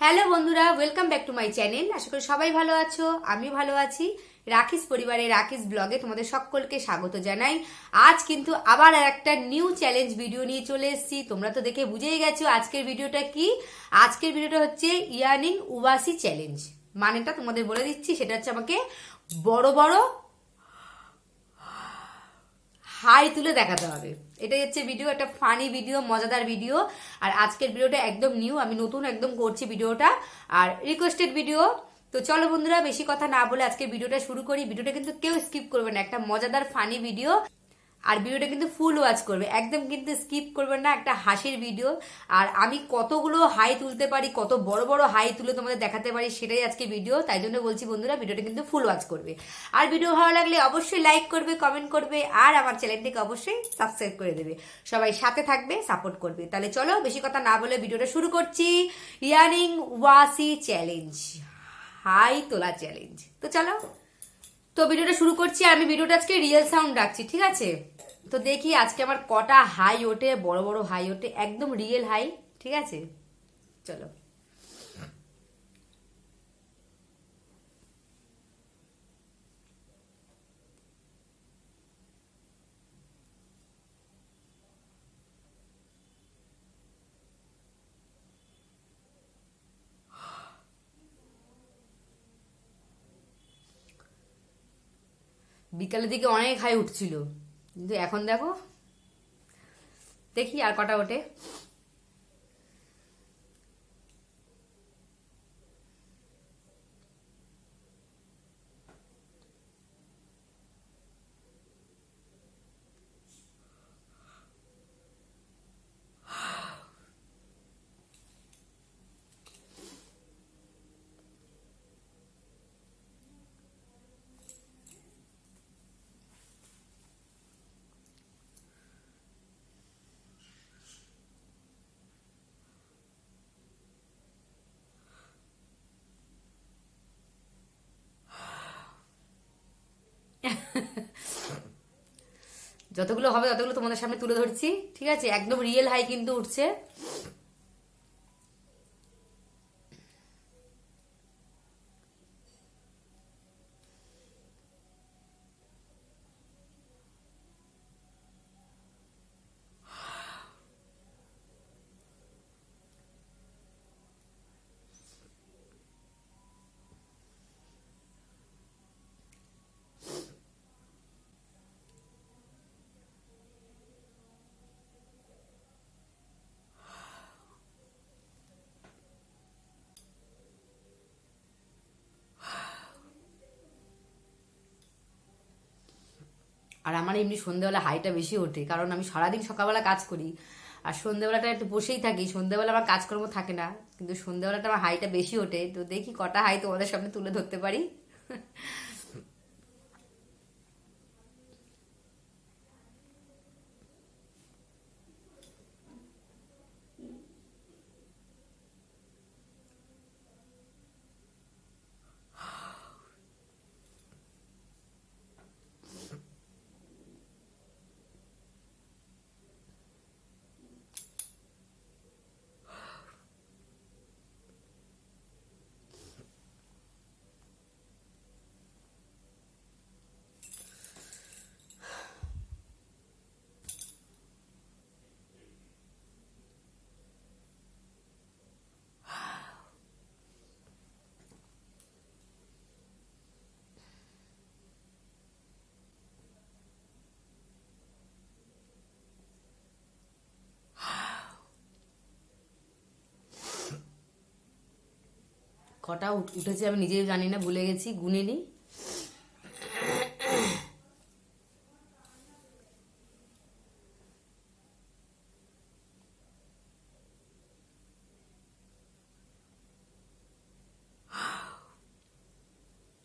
Hello বন্ধুরা, welcome back to my channel. আশা করি সবাই ভালো আছো, আমি ভালো আছি। রাখিস পরিবারে রাখিস ব্লগে তোমাদের সকলকে স্বাগত জানাই। আজ কিন্তু আবার একটা নিউ চ্যালেঞ্জ ভিডিও নিয়ে চলে এসেছি। তোমরা তো দেখে বুঝেই গেছো আজকের ভিডিওটা কি। আজকের ভিডিওটা হচ্ছে ইয়ার্নিং উবাসি চ্যালেঞ্জ। মানেটা তোমাদের বলে দিচ্ছি, সেটা হচ্ছে আমাকে বড় বড় হাই তুলে দেখাতে হবে। এটাই হচ্ছে ভিডিও, একটা ফানি ভিডিও, মজাদার ভিডিও। আর আজকের ভিডিওটা একদম নিউ, আমি নতুন একদম করছি ভিডিওটা, আর রিকোয়েস্টেড ভিডিও। তো চলো বন্ধুরা, বেশি কথা না বলে আজকে ভিডিওটা শুরু করি। ভিডিওটা কিন্তু কেউ স্কিপ করবে না, একটা মজাদার ফানি ভিডিও। আর ভিডিওটা কিন্তু ফুল ওয়াচ করবে, একদম কিন্তু স্কিপ করবে না, একটা হাসির ভিডিও। আর আমি কতগুলো হাই তুলতে পারি, কত বড় বড় হাই তুলে তোমাদের দেখাতে পারি, সেটাই আজকে ভিডিও। তাই জন্য বলছি বন্ধুরা, ভিডিওটা কিন্তু ফুল ওয়াচ করবে। আর ভিডিও ভালো লাগলে অবশ্যই লাইক করবে, কমেন্ট করবে, আর আমার চ্যানেলটিকে অবশ্যই সাবস্ক্রাইব করে দেবে। সবাই সাথে থাকবে, সাপোর্ট করবে। তাহলে চলো বেশি কথা না বলে ভিডিওটা শুরু করছি। ইয়ার্নিং ওয়াসি চ্যালেঞ্জ, হাই তোলা চ্যালেঞ্জ। তো চলো, তো ভিডিওটা শুরু করছি। আমি ভিডিওটা আজকে রিয়েল সাউন্ড রাখছি, ঠিক আছে? তো দেখি আজকে আমার কটা হাই ওঠে, বড় বড় হাই ওঠে, একদম রিয়েল হাই, ঠিক আছে? চলো। বিকালের দিকে অনেক হাই উঠছিল, কিন্তু এখন দেখো, দেখি আর কটা ওঠে। যতগুলো হবে ততগুলো তোমাদের সামনে তুলে ধরছি, ঠিক আছে? একদম রিয়েল হাই কিন্তু উঠছে। আর আমার এমনি সন্ধ্যাবেলা হাইটা বেশি ওঠে, কারণ আমি সারাদিন সকালবেলা কাজ করি, আর সন্ধ্যাবেলাটা একটু বসেই থাকি। সন্ধ্যাবেলা আমার কাজকর্ম থাকে না, কিন্তু সন্ধ্যাবেলাটা আমার হাইটা বেশি ওঠে। তো দেখি কটা হাই তোমাদের সামনে তুলে ধরতে পারি। কটা উঠেছে আমি নিজেও জানি না, ভুলে গেছি, গুনিনি।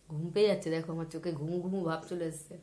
ঘুম পেয়ে যাচ্ছে, দেখো আমার চোখে ঘুমু ঘুমু ভাব চলে এসছে।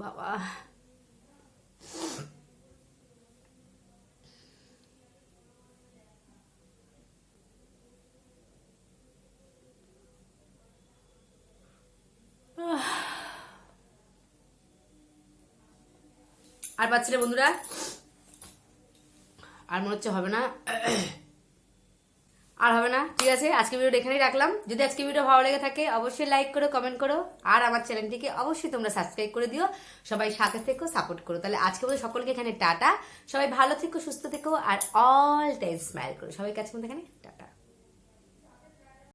বাবা, আর পাচ্ছি না বন্ধুরা, আর মনে হচ্ছে হবে না, আর হবে না। ঠিক আছে, আজকে ভিডিওটা এখানেই রাখলাম। যদি আজকে ভিডিও ভালো লেগে থাকে অবশ্যই লাইক করো, কমেন্ট করো, আর আমার চ্যানেলটিকে অবশ্যই তোমরা সাবস্ক্রাইব করে দিও। সবাই সাথে থেকো, সাপোর্ট করো। তাহলে আজকে বলে সকলকে এখানে টাটা। সবাই ভালো থেকো, সুস্থ থেকো, আর অল টাইম স্মাইল করো। সবাইকে আজকে এখানে